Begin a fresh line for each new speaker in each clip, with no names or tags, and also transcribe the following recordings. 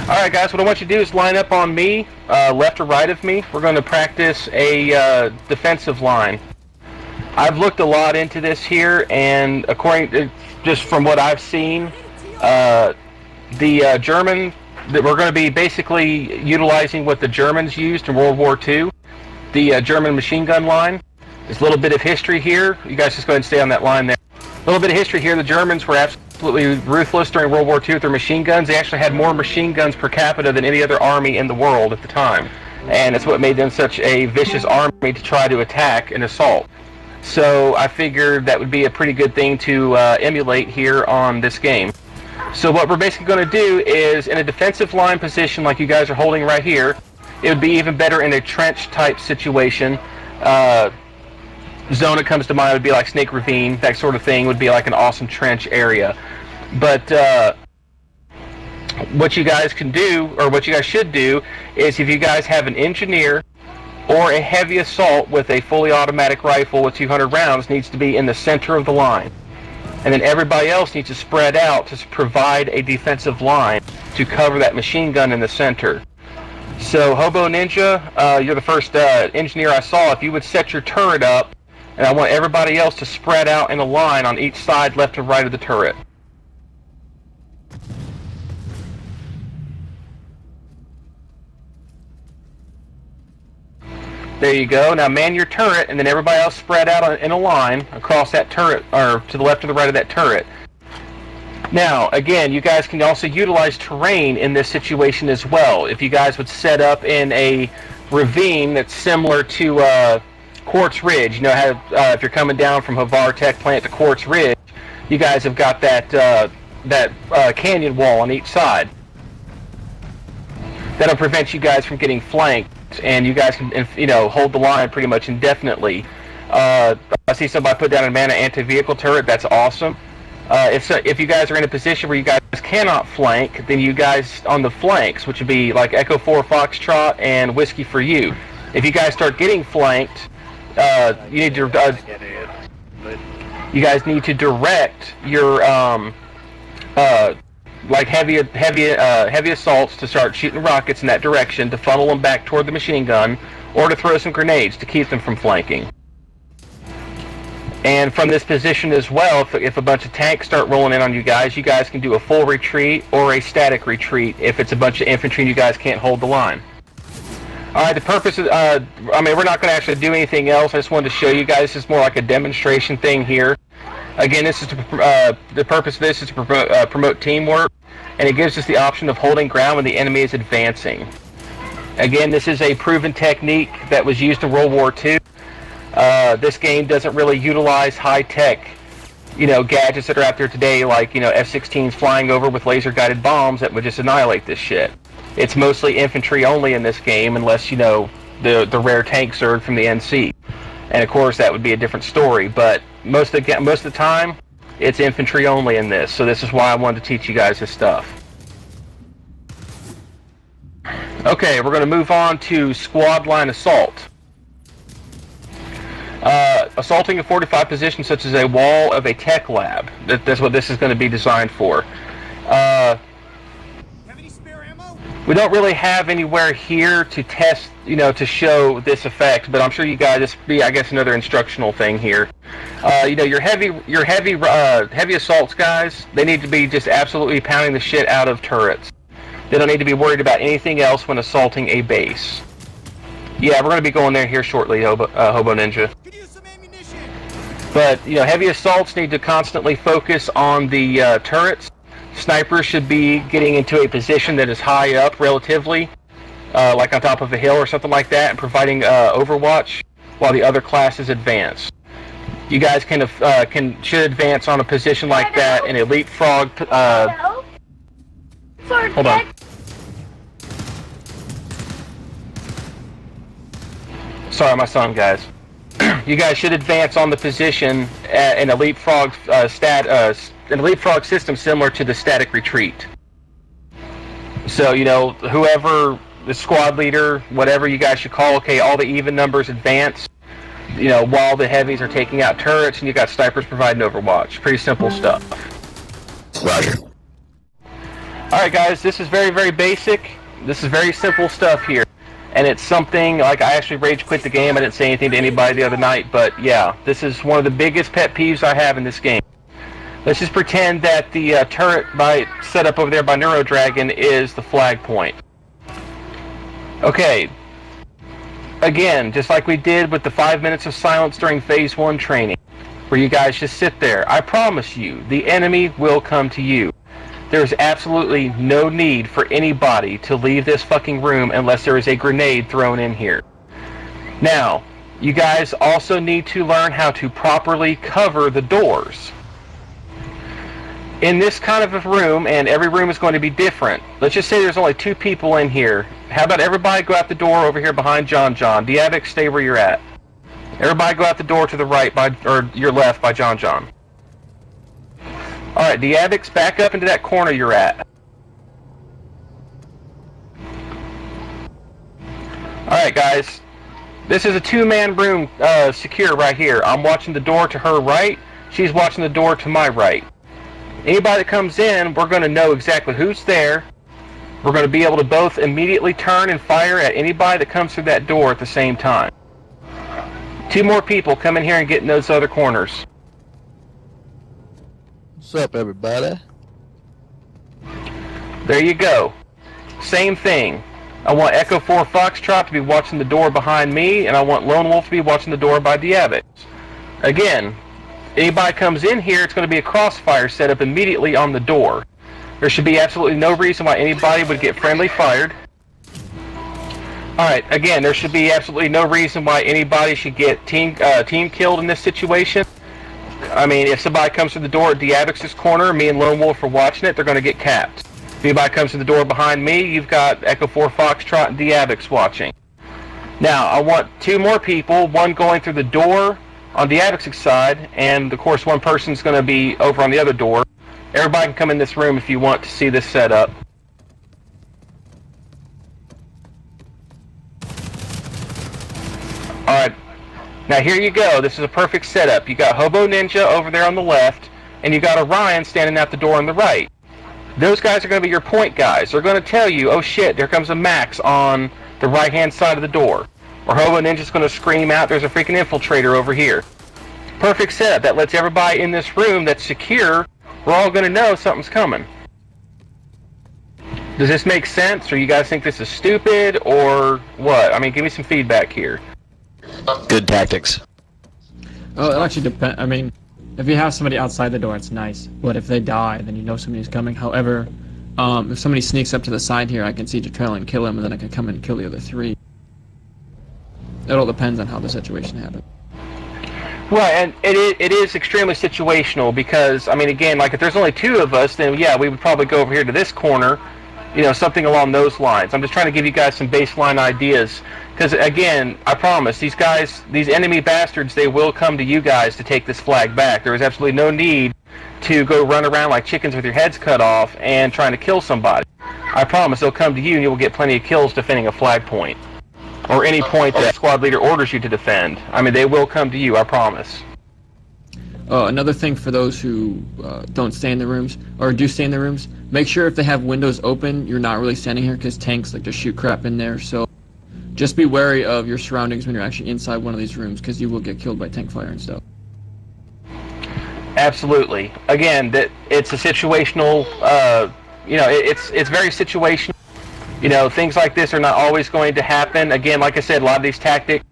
Alright guys, what I want you to do is line up on me, left or right of me. We're going to practice a defensive line. I've looked a lot into this here, and according to, just from what I've seen, the German, that we're going to be basically utilizing what the Germans used in World War II, the German machine gun line. There's a little bit of history here. You guys just go ahead and stay on that line there. A little bit of history here. The Germans were absolutely ruthless during World War II with their machine guns. They actually had more machine guns per capita than any other army in the world at the time. And it's what made them such a vicious army to try to attack and assault. So I figured that would be a pretty good thing to emulate here on this game. So what we're basically going to do is, in a defensive line position like you guys are holding right here, it would be even better in a trench type situation. Zone that comes to mind would be like Snake Ravine, that sort of thing would be like an awesome trench area. But what you guys can do, or what you guys should do, is if you guys have an engineer or a heavy assault with a fully automatic rifle with 200 rounds, needs to be in the center of the line. And then everybody else needs to spread out to provide a defensive line to cover that machine gun in the center. So Hobo Ninja, you're the first engineer I saw. If you would set your turret up, and I want everybody else to spread out in a line on each side, left and right of the turret. There you go. Now man your turret, and then everybody else spread out in a line across that turret, or to the left or the right of that turret. Now, again, you guys can also utilize terrain in this situation as well. If you guys would set up in a ravine that's similar to Quartz Ridge, you know how if you're coming down from Havar Tech Plant to Quartz Ridge, you guys have got that canyon wall on each side. That'll prevent you guys from getting flanked, and you guys can, hold the line pretty much indefinitely. I see somebody put down a mana anti-vehicle turret. That's awesome. If you guys are in a position where you guys cannot flank, then you guys on the flanks, which would be like Echo 4 Foxtrot and Whiskey for You. If you guys start getting flanked, you need to you guys need to direct your like heavy assaults to start shooting rockets in that direction to funnel them back toward the machine gun, or to throw some grenades to keep them from flanking. And from this position as well, if a bunch of tanks start rolling in on you guys can do a full retreat or a static retreat if it's a bunch of infantry and you guys can't hold the line. Alright, the purpose of, we're not going to actually do anything else. I just wanted to show you guys. This is more like a demonstration thing here. Again, this is the purpose of this is to promote teamwork, and it gives us the option of holding ground when the enemy is advancing. Again, this is a proven technique that was used in World War II. This game doesn't really utilize high-tech, gadgets that are out there today, like, F-16s flying over with laser-guided bombs that would just annihilate this shit. It's mostly infantry only in this game, unless, the rare tank surge from the NC. And of course, that would be a different story, but most of the time, it's infantry only in this, so this is why I wanted to teach you guys this stuff. Okay, we're going to move on to squad line assault. Assaulting a fortified position such as a wall of a tech lab. That's what this is going to be designed for. We don't really have anywhere here to test, to show this effect, but I'm sure you guys, this would be, I guess, another instructional thing here. Your heavy assaults guys, they need to be just absolutely pounding the shit out of turrets. They don't need to be worried about anything else when assaulting a base. Yeah, we're going to be going there here shortly, Hobo Ninja. But, heavy assaults need to constantly focus on the turrets. Snipers should be getting into a position that is high up relatively, like on top of a hill or something like that, and providing overwatch while the other classes advance. You guys should advance on a position like that in a leapfrog. Hold on. Sorry, my son, guys. You guys should advance on the position in a leapfrog in a leapfrog system similar to the static retreat. So, whoever, the squad leader, whatever you guys should call, okay, all the even numbers advance, while the heavies are taking out turrets, and you got snipers providing overwatch. Pretty simple stuff.
Roger.
Alright guys, this is very, very basic. This is very simple stuff here. And it's something, like, I actually rage quit the game. I didn't say anything to anybody the other night, but yeah, this is one of the biggest pet peeves I have in this game. Let's just pretend that the turret set up over there by Neurodragon is the flag point. Okay. Again, just like we did with the 5 minutes of silence during Phase 1 training, where you guys just sit there. I promise you, the enemy will come to you. There's absolutely no need for anybody to leave this fucking room unless there is a grenade thrown in here. Now, you guys also need to learn how to properly cover the doors. In this kind of a room, and every room is going to be different, let's just say there's only 2 people in here. How about everybody go out the door over here behind John John? Diavic, stay where you're at. Everybody go out the door to the right, or your left by John John. Alright, Diavic's back up into that corner you're at. Alright guys, this is a 2-man room secure right here. I'm watching the door to her right, she's watching the door to my right. Anybody that comes in, we're going to know exactly who's there. We're going to be able to both immediately turn and fire at anybody that comes through that door at the same time. 2 more people come in here and get in those other corners.
What's up, everybody?
There you go. Same thing. I want Echo 4 Foxtrot to be watching the door behind me, and I want Lone Wolf to be watching the door by Diavic. Again, anybody comes in here, it's going to be a crossfire set up immediately on the door. There should be absolutely no reason why anybody would get friendly fired. Alright, again, there should be absolutely no reason why anybody should get team killed in this situation. I mean, if somebody comes through the door at Diavic's corner, me and Lone Wolf are watching it, they're going to get capped. If anybody comes through the door behind me, you've got Echo 4 Foxtrot and Diavic's watching. Now, I want 2 more people, one going through the door on Diavic's side, and of course one person's going to be over on the other door. Everybody can come in this room if you want to see this setup. Alright, now here you go. This is a perfect setup. You got Hobo Ninja over there on the left, and you got Orion standing at the door on the right. Those guys are going to be your point guys. They're going to tell you, oh shit, there comes a Max on the right-hand side of the door. Or Hobo Ninja's going to scream out, there's a freaking infiltrator over here. Perfect setup. That lets everybody in this room that's secure, we're all going to know something's coming. Does this make sense, or you guys think this is stupid, or what? I mean, give me some feedback here.
Good tactics.
Well, it actually depends. I mean, if you have somebody outside the door, it's nice. But if they die, then you know somebody's coming. However, if somebody sneaks up to the side here, I can siege a trail and kill him, and then I can come and kill the other 3. It all depends on how the situation happens.
Right, and it is extremely situational because, I mean, again, like if there's only 2 of us, then yeah, we would probably go over here to this corner, you know, something along those lines. I'm just trying to give you guys some baseline ideas because, again, I promise, these guys, these enemy bastards, they will come to you guys to take this flag back. There is absolutely no need to go run around like chickens with your heads cut off and trying to kill somebody. I promise they'll come to you and you will get plenty of kills defending a flag point. Or any point that squad leader orders you to defend. I mean, they will come to you, I promise.
Another thing for those who don't stay in the rooms, or do stay in the rooms, make sure if they have windows open, you're not really standing here because tanks like to shoot crap in there, so just be wary of your surroundings when you're actually inside one of these rooms because you will get killed by tank fire and stuff.
Absolutely. Again, it's a situational, you know, it's very situational. You know, things like this are not always going to happen. Again, like I said, a lot of these tactics,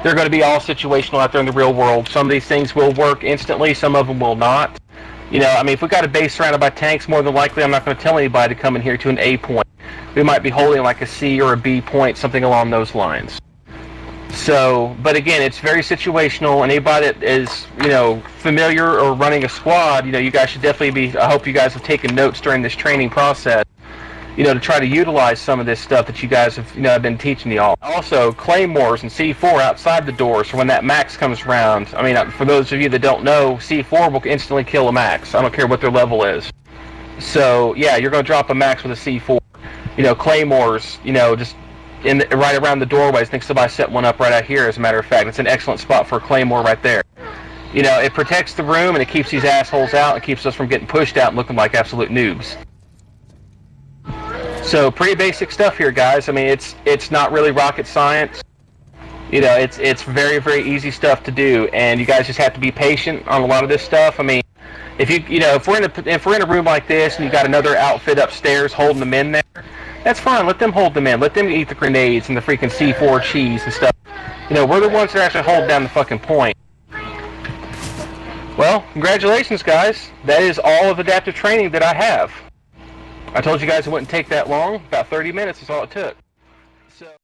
they're going to be all situational out there in the real world. Some of these things will work instantly, some of them will not. You know, I mean, if we've got a base surrounded by tanks, more than likely I'm not going to tell anybody to come in here to an A point. We might be holding like a C or a B point, something along those lines. So, but again, it's very situational, and anybody that is, you know, familiar or running a squad, you know, you guys should definitely be, I hope you guys have taken notes during this training process, you know, to try to utilize some of this stuff that you guys have, you know, I've been teaching y'all. Also, claymores and C4 outside the doors, so when that max comes around, I mean, for those of you that don't know, C4 will instantly kill a max. I don't care what their level is. So, yeah, you're going to drop a max with a C4. You know, claymores, you know, just right around the doorways. I think somebody set one up right out here, as a matter of fact. It's an excellent spot for a claymore right there. You know, it protects the room, and it keeps these assholes out, and keeps us from getting pushed out and looking like absolute noobs. So pretty basic stuff here, guys. I mean, it's not really rocket science. You know, it's very, very easy stuff to do, and you guys just have to be patient on a lot of this stuff. I mean, if we're in a room like this and you got another outfit upstairs holding them in there, that's fine. Let them hold them in. Let them eat the grenades and the freaking C4 cheese and stuff. You know, we're the ones that actually hold down the fucking point. Well, congratulations, guys. That is all of adaptive training that I have. I told you guys it wouldn't take that long. About 30 minutes is all it took.